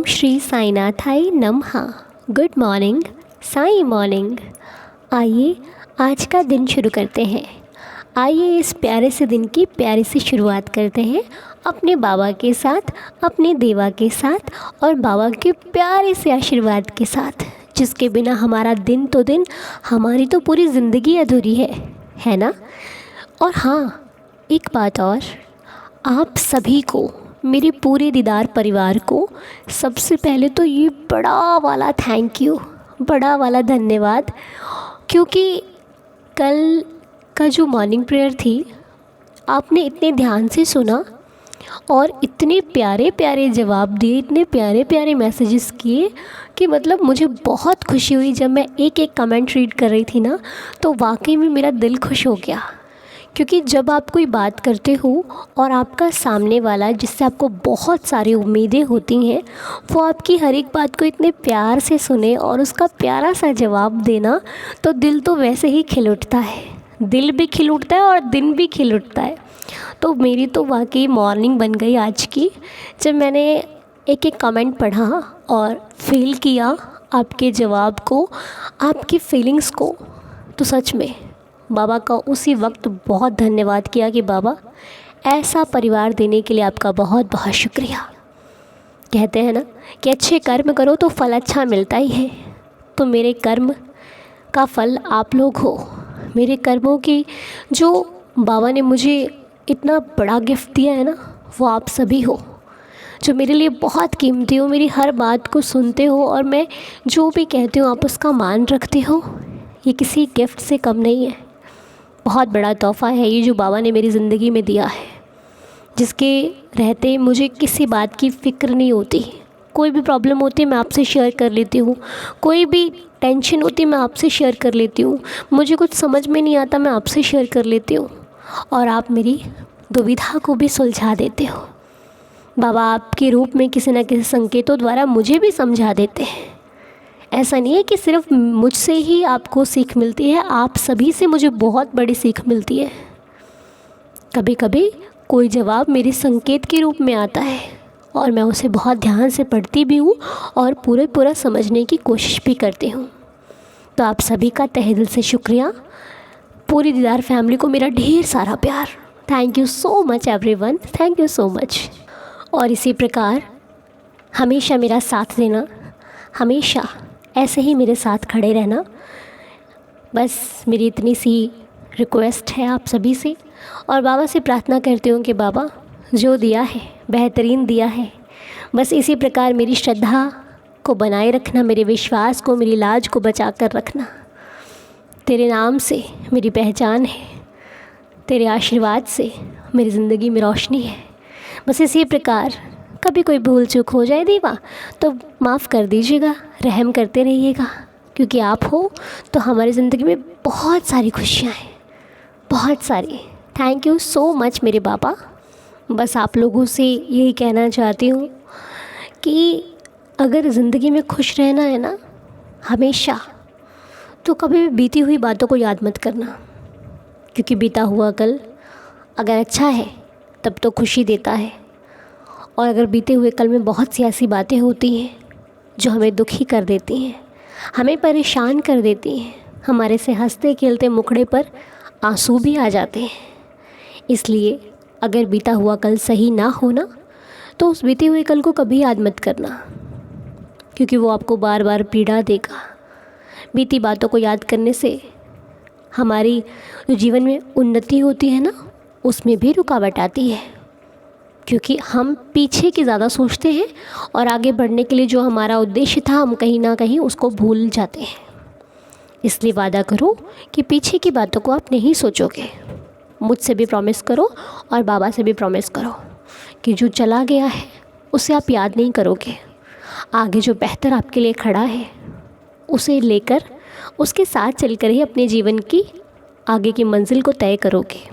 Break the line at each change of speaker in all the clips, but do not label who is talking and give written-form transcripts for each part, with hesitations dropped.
ओम श्री साईनाथाय नमः। Good morning, Sai morning. आइए आज का दिन शुरू करते हैं। आइए इस प्यारे से दिन की प्यारी सी शुरुआत करते हैं अपने बाबा के साथ, अपने देवा के साथ और बाबा के प्यारे से आशीर्वाद के साथ, जिसके बिना हमारा दिन तो दिन, हमारी तो पूरी ज़िंदगी अधूरी है ना। और हाँ, एक बात और, आप सभी को, मेरे पूरे दीदार परिवार को सबसे पहले तो ये बड़ा वाला थैंक यू, बड़ा वाला धन्यवाद, क्योंकि कल का जो मॉर्निंग प्रेयर थी आपने इतने ध्यान से सुना और इतने प्यारे प्यारे जवाब दिए, इतने प्यारे प्यारे मैसेजेस किए कि मतलब मुझे बहुत खुशी हुई। जब मैं एक एक कमेंट रीड कर रही थी ना, तो वाकई में मेरा दिल खुश हो गया। क्योंकि जब आप कोई बात करते हो और आपका सामने वाला, जिससे आपको बहुत सारी उम्मीदें होती हैं, वो आपकी हर एक बात को इतने प्यार से सुने और उसका प्यारा सा जवाब देना, तो दिल तो वैसे ही खिल उठता है। दिल भी खिल उठता है और दिन भी खिल उठता है। तो मेरी तो वाकई मॉर्निंग बन गई आज की, जब मैंने एक एक कमेंट पढ़ा और फील किया आपके जवाब को, आपकी फीलिंग्स को। तो सच में बाबा का उसी वक्त बहुत धन्यवाद किया कि बाबा, ऐसा परिवार देने के लिए आपका बहुत बहुत शुक्रिया। कहते हैं ना कि अच्छे कर्म करो तो फल अच्छा मिलता ही है। तो मेरे कर्म का फल आप लोग हो। मेरे कर्मों की जो बाबा ने मुझे इतना बड़ा गिफ्ट दिया है ना, वो आप सभी हो, जो मेरे लिए बहुत कीमती हो, मेरी हर बात को सुनते हो और मैं जो भी कहती हूँ आप उसका मान रखते हो। ये किसी गिफ्ट से कम नहीं है। बहुत बड़ा तोहफ़ा है ये जो बाबा ने मेरी ज़िंदगी में दिया है, जिसके रहते मुझे किसी बात की फ़िक्र नहीं होती। कोई भी प्रॉब्लम होती है मैं आपसे शेयर कर लेती हूँ, कोई भी टेंशन होती है मैं आपसे शेयर कर लेती हूँ, मुझे कुछ समझ में नहीं आता मैं आपसे शेयर कर लेती हूँ, और आप मेरी दुविधा को भी सुलझा देते हो। बाबा आपके रूप में किसी न किसी संकेतों द्वारा मुझे भी समझा देते हैं। ऐसा नहीं है कि सिर्फ मुझसे ही आपको सीख मिलती है, आप सभी से मुझे बहुत बड़ी सीख मिलती है। कभी कभी कोई जवाब मेरे संकेत के रूप में आता है और मैं उसे बहुत ध्यान से पढ़ती भी हूँ और पूरा समझने की कोशिश भी करती हूँ। तो आप सभी का तहे दिल से शुक्रिया। पूरी दीदार फैमिली को मेरा ढेर सारा प्यार। Thank you so much everyone, thank you so much. और इसी प्रकार हमेशा मेरा साथ देना, हमेशा ऐसे ही मेरे साथ खड़े रहना, बस मेरी इतनी सी रिक्वेस्ट है आप सभी से। और बाबा से प्रार्थना करती हूँ कि बाबा जो दिया है बेहतरीन दिया है, बस इसी प्रकार मेरी श्रद्धा को बनाए रखना, मेरे विश्वास को, मेरी लाज को बचा कर रखना। तेरे नाम से मेरी पहचान है, तेरे आशीर्वाद से मेरी ज़िंदगी में रोशनी है। बस इसी प्रकार कभी कोई भूल चूक हो जाए देवा तो माफ़ कर दीजिएगा, रहम करते रहिएगा, क्योंकि आप हो तो हमारी ज़िंदगी में बहुत सारी खुशियाँ हैं, बहुत सारी। थैंक यू सो मच मेरे बाबा। बस आप लोगों से यही कहना चाहती हूँ कि अगर ज़िंदगी में खुश रहना है ना हमेशा, तो कभी भी बीती हुई बातों को याद मत करना, क्योंकि बीता हुआ कल अगर अच्छा है तब तो खुशी देता है, और अगर बीते हुए कल में बहुत सी ऐसी बातें होती हैं जो हमें दुखी कर देती हैं, हमें परेशान कर देती हैं, हमारे से हंसते खेलते मुखड़े पर आंसू भी आ जाते हैं। इसलिए अगर बीता हुआ कल सही ना हो ना, तो उस बीते हुए कल को कभी याद मत करना, क्योंकि वो आपको बार बार पीड़ा देगा। बीती बातों को याद करने से हमारी जो जीवन में उन्नति होती है ना, उसमें भी रुकावट आती है, क्योंकि हम पीछे की ज़्यादा सोचते हैं और आगे बढ़ने के लिए जो हमारा उद्देश्य था हम कहीं ना कहीं उसको भूल जाते हैं। इसलिए वादा करो कि पीछे की बातों को आप नहीं सोचोगे। मुझसे भी प्रॉमिस करो और बाबा से भी प्रॉमिस करो कि जो चला गया है उसे आप याद नहीं करोगे। आगे जो बेहतर आपके लिए खड़ा है उसे लेकर, उसके साथ चलकर ही अपने जीवन की आगे की मंजिल को तय करोगे।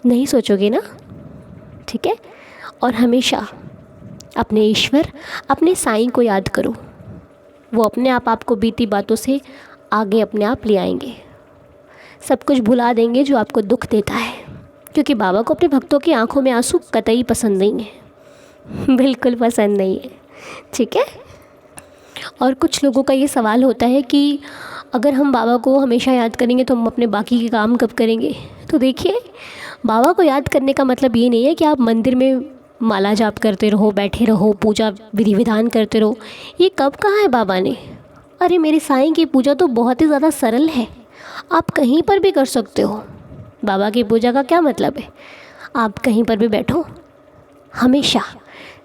नहीं सोचोगे ना, ठीक है। और हमेशा अपने ईश्वर, अपने साईं को याद करो, वो अपने आप आपको बीती बातों से आगे अपने आप ले आएंगे। सब कुछ भुला देंगे जो आपको दुख देता है, क्योंकि बाबा को अपने भक्तों की आंखों में आंसू कतई पसंद नहीं है, बिल्कुल पसंद नहीं है। ठीक है। और कुछ लोगों का ये सवाल होता है कि अगर हम बाबा को हमेशा याद करेंगे तो हम अपने बाकी के काम कब करेंगे। तो देखिए, बाबा को याद करने का मतलब ये नहीं है कि आप मंदिर में माला जाप करते रहो, बैठे रहो, पूजा विधि विधान करते रहो। ये कब कहा है बाबा ने? अरे मेरे साईं की पूजा तो बहुत ही ज़्यादा सरल है, आप कहीं पर भी कर सकते हो। बाबा की पूजा का क्या मतलब है? आप कहीं पर भी बैठो, हमेशा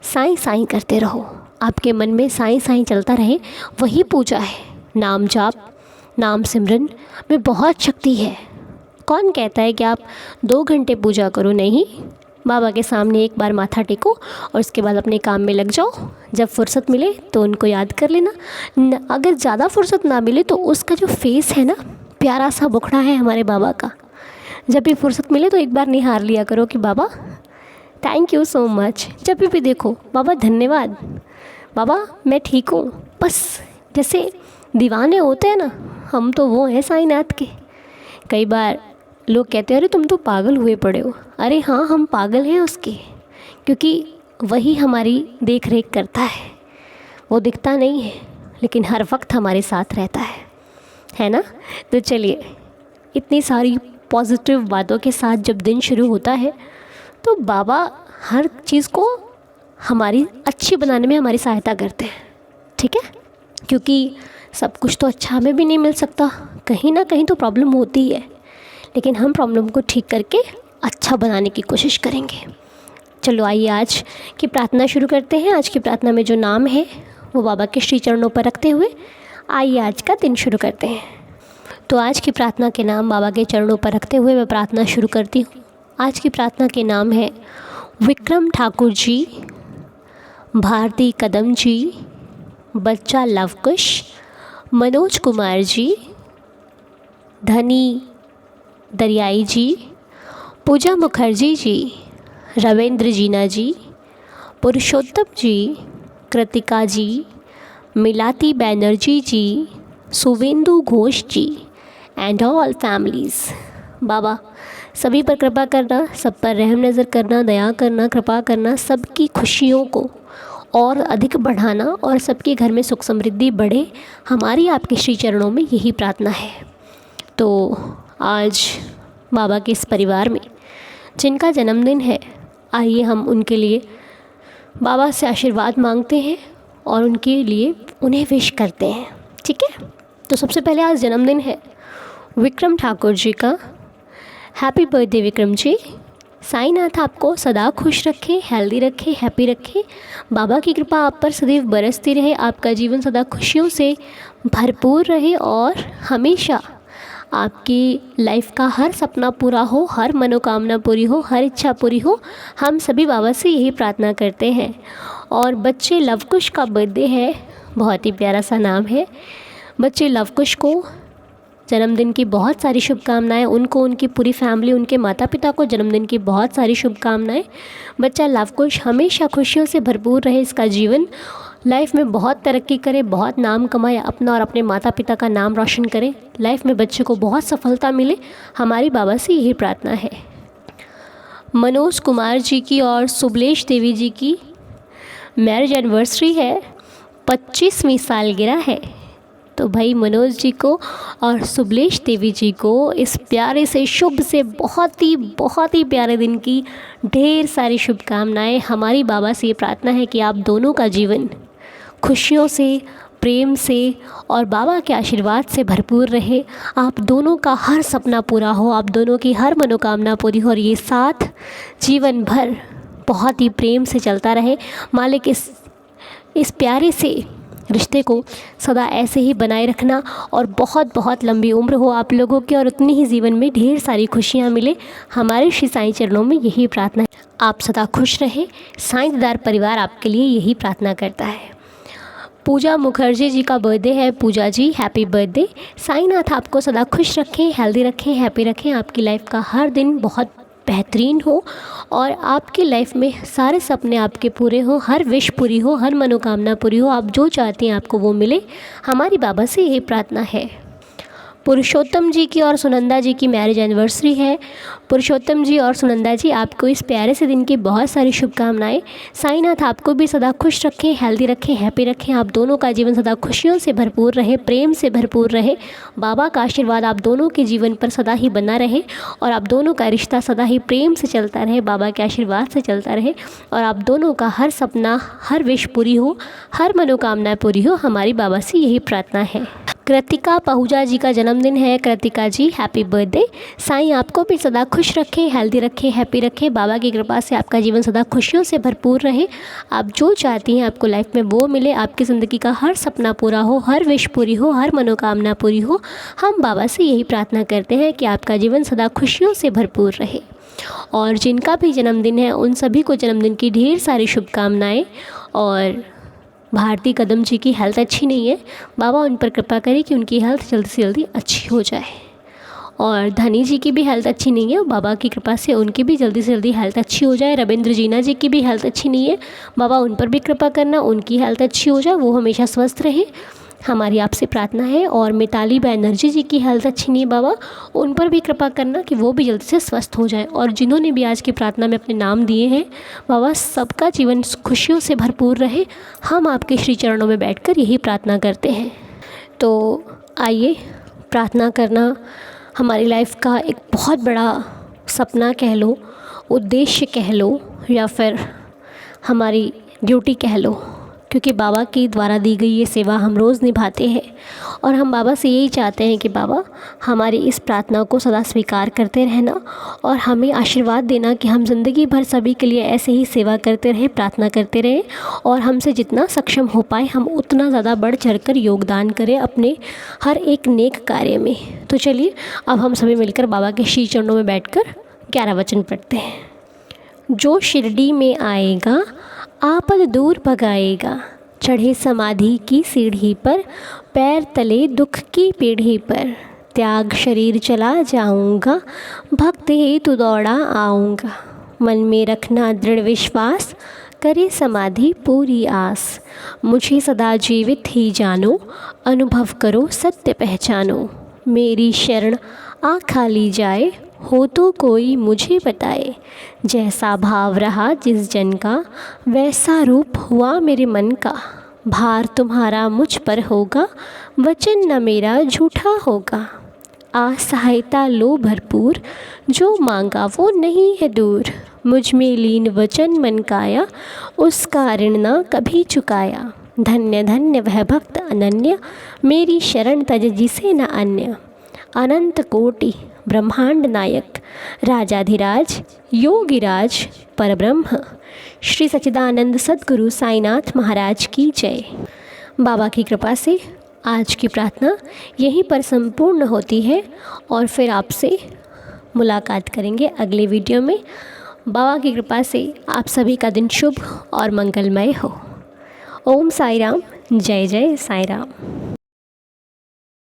साईं साईं करते रहो, आपके मन में साईं साईं चलता रहे, वही पूजा है। नाम जाप, नाम सिमरन में बहुत शक्ति है। कौन कहता है कि आप 2 घंटे पूजा करो? नहीं, बाबा के सामने एक बार माथा टेको और उसके बाद अपने काम में लग जाओ। जब फुर्सत मिले तो उनको याद कर लेना। अगर ज़्यादा फुर्सत ना मिले तो उसका जो फेस है ना, प्यारा सा मुखड़ा है हमारे बाबा का, जब भी फुर्सत मिले तो एक बार निहार लिया करो कि बाबा थैंक यू सो मच। जब भी देखो, बाबा धन्यवाद, बाबा मैं ठीक हूँ। बस जैसे दीवाने होते हैं ना, हम तो वो हैं साईनाथ के। कई बार लोग कहते हैं अरे तुम तो पागल हुए पड़े हो। अरे हाँ, हम पागल हैं उसके, क्योंकि वही हमारी देख रेख करता है। वो दिखता नहीं है लेकिन हर वक्त हमारे साथ रहता है ना। तो चलिए, इतनी सारी पॉजिटिव बातों के साथ जब दिन शुरू होता है तो बाबा हर चीज़ को हमारी अच्छी बनाने में हमारी सहायता करते हैं, ठीक है। क्योंकि सब कुछ तो अच्छा हमें भी नहीं मिल सकता, कहीं ना कहीं तो प्रॉब्लम होती ही है, लेकिन हम प्रॉब्लम को ठीक करके अच्छा बनाने की कोशिश करेंगे। चलो आइए आज की प्रार्थना शुरू करते हैं। आज की प्रार्थना में जो नाम है वो बाबा के श्री चरणों पर रखते हुए आइए आज का दिन शुरू करते हैं। तो आज की प्रार्थना के नाम बाबा के चरणों पर रखते हुए मैं प्रार्थना शुरू करती हूँ। आज की प्रार्थना के नाम है विक्रम ठाकुर जी, भारती कदम जी, बच्चा लवकुश, मनोज कुमार जी, धनी दरियाई जी, पूजा मुखर्जी जी, रविंद्र जीना जी, पुरुषोत्तम जी, कृतिका जी, मिलाती बैनर्जी जी, सुवेंदु घोष जी एंड ऑल फैमिलीज़। बाबा सभी पर कृपा करना, सब पर रहम नज़र करना, दया करना, कृपा करना, सबकी खुशियों को और अधिक बढ़ाना और सबके घर में सुख समृद्धि बढ़े, हमारी आपके श्री चरणों में यही प्रार्थना है। तो आज बाबा के इस परिवार में जिनका जन्मदिन है, आइए हम उनके लिए बाबा से आशीर्वाद मांगते हैं और उनके लिए उन्हें विश करते हैं, ठीक है। तो सबसे पहले आज जन्मदिन है विक्रम ठाकुर जी का। Happy birthday Vikram ji. साईनाथ आपको सदा खुश रखे, हेल्दी रखे, हैप्पी रखे। बाबा की कृपा आप पर सदैव बरसती रहे, आपका जीवन सदा खुशियों से भरपूर रहे और हमेशा आपकी लाइफ का हर सपना पूरा हो, हर मनोकामना पूरी हो, हर इच्छा पूरी हो। हम सभी बाबा से यही प्रार्थना करते हैं। और बच्चे लवकुश का बर्थडे है, बहुत ही प्यारा सा नाम है। बच्चे लवकुश को जन्मदिन की बहुत सारी शुभकामनाएं, उनको, उनकी पूरी फैमिली, उनके माता पिता को जन्मदिन की बहुत सारी शुभकामनाएं। बच्चा लवकुश हमेशा खुशियों से भरपूर रहे, इसका जीवन लाइफ में बहुत तरक्की करे, बहुत नाम कमाए, अपना और अपने माता पिता का नाम रोशन करे, लाइफ में बच्चे को बहुत सफलता मिले, हमारी बाबा से यही प्रार्थना है। मनोज कुमार जी की और सुबलेश देवी जी की मैरिज एनिवर्सरी है, 25वीं सालगिरह है। तो भाई मनोज जी को और सुबलेश देवी जी को इस प्यारे से शुभ से बहुत ही प्यारे दिन की ढेर सारी शुभकामनाएं। हमारी बाबा से ये प्रार्थना है कि आप दोनों का जीवन खुशियों से, प्रेम से और बाबा के आशीर्वाद से भरपूर रहे, आप दोनों का हर सपना पूरा हो, आप दोनों की हर मनोकामना पूरी हो और ये साथ जीवन भर बहुत ही प्रेम से चलता रहे। मालिक इस प्यारे से रिश्ते को सदा ऐसे ही बनाए रखना और बहुत लंबी उम्र हो आप लोगों की और उतनी ही जीवन में ढेर सारी खुशियाँ मिले, हमारे श्री साईं चरणों में यही प्रार्थना है। आप सदा खुश रहें, साईं दीदार परिवार आपके लिए यही प्रार्थना करता है। पूजा मुखर्जी जी का बर्थडे है। पूजा जी हैप्पी बर्थडे। साईनाथ आपको सदा खुश रखें, हेल्दी रखें, हैप्पी रखें, आपकी लाइफ का हर दिन बहुत बेहतरीन हो और आपकी लाइफ में सारे सपने आपके पूरे हो, हर विश पूरी हो, हर मनोकामना पूरी हो, आप जो चाहते हैं आपको वो मिले, हमारी बाबा से यही प्रार्थना है। पुरुषोत्तम जी की और सुनंदा जी की मैरिज एनिवर्सरी है। पुरुषोत्तम जी और सुनंदा जी, आपको इस प्यारे से दिन की बहुत सारी शुभकामनाएं। साईनाथ आपको भी सदा खुश रखें, हेल्दी रखें, हैप्पी रखें। आप दोनों का जीवन सदा खुशियों से भरपूर रहे, प्रेम से भरपूर रहे। बाबा का आशीर्वाद आप दोनों के जीवन पर सदा ही बना रहे और आप दोनों का रिश्ता सदा ही प्रेम से चलता रहे, बाबा के आशीर्वाद से चलता रहे और आप दोनों का हर सपना, हर विश पूरी हो, हर मनोकामना पूरी हो। हमारी बाबा से यही प्रार्थना है। कृतिका पहुजा जी का जन्मदिन है। कृतिका जी, हैप्पी बर्थडे। साईं आपको भी सदा खुश रखें, हेल्दी रखें, हैप्पी रखें। बाबा की कृपा से आपका जीवन सदा खुशियों से भरपूर रहे। आप जो चाहती हैं आपको लाइफ में वो मिले। आपकी ज़िंदगी का हर सपना पूरा हो, हर विश पूरी हो, हर मनोकामना पूरी हो। हम बाबा से यही प्रार्थना करते हैं कि आपका जीवन सदा खुशियों से भरपूर रहे। और जिनका भी जन्मदिन है उन सभी को जन्मदिन की ढेर सारी शुभकामनाएँ। और भारती कदम जी की हेल्थ अच्छी नहीं है, बाबा उन पर कृपा करें कि उनकी हेल्थ जल्दी से जल्दी अच्छी हो जाए। और धनी जी की भी हेल्थ अच्छी नहीं है, बाबा की कृपा से उनकी भी जल्दी से जल्दी हेल्थ अच्छी हो जाए। रविंद्र जीना जी की भी हेल्थ अच्छी नहीं है, बाबा उन पर भी कृपा करना, उनकी हेल्थ अच्छी हो जाए, वो हमेशा स्वस्थ रहे, हमारी आपसे प्रार्थना है। और मिताली बैनर्जी जी की हेल्थ अच्छी नहीं है, बाबा उन पर भी कृपा करना कि वो भी जल्दी से स्वस्थ हो जाए। और जिन्होंने भी आज की प्रार्थना में अपने नाम दिए हैं, बाबा सबका जीवन खुशियों से भरपूर रहे। हम आपके श्री चरणों में बैठकर यही प्रार्थना करते हैं। तो आइए, प्रार्थना करना हमारी लाइफ का एक बहुत बड़ा सपना कह लो, उद्देश्य कह लो, या फिर हमारी ड्यूटी कह लो, क्योंकि बाबा की द्वारा दी गई ये सेवा हम रोज़ निभाते हैं। और हम बाबा से यही चाहते हैं कि बाबा हमारी इस प्रार्थना को सदा स्वीकार करते रहना और हमें आशीर्वाद देना कि हम ज़िंदगी भर सभी के लिए ऐसे ही सेवा करते रहें, प्रार्थना करते रहें और हमसे जितना सक्षम हो पाए हम उतना ज़्यादा बढ़ चढ़कर योगदान करें अपने हर एक नेक कार्य में। तो चलिए अब हम सभी मिलकर बाबा के श्री चरणों में बैठकर 11 वचन पढ़ते हैं। जो शिरडी में आएगा आपद दूर भगाएगा, चढ़े समाधि की सीढ़ी पर, पैर तले दुख की पीढ़ी पर, त्याग शरीर चला जाऊंगा, भक्त हेतु दौड़ा आऊँगा, मन में रखना दृढ़ विश्वास, करे समाधि पूरी आस, मुझे सदा जीवित ही जानो, अनुभव करो सत्य पहचानो, मेरी शरण आ खाली जाए, हो तो कोई मुझे बताए, जैसा भाव रहा जिस जन का, वैसा रूप हुआ मेरे मन का, भार तुम्हारा मुझ पर होगा, वचन न मेरा झूठा होगा, आ सहायता लो भरपूर, जो मांगा वो नहीं है दूर, मुझ में लीन वचन मन काया, उसका ऋण न कभी चुकाया, धन्य धन्य वह भक्त अनन्य, मेरी शरण तज जिसे न अन्य, अनंत कोटि ब्रह्मांड नायक, राजाधिराज योगिराज परब्रह्म, श्री सच्चिदानंद सद्गुरु साईनाथ महाराज की जय। बाबा की कृपा से आज की प्रार्थना यहीं पर संपूर्ण होती है और फिर आपसे मुलाकात करेंगे अगले वीडियो में। बाबा की कृपा से आप सभी का दिन शुभ और मंगलमय हो। ओम साई राम, जय जय साई राम।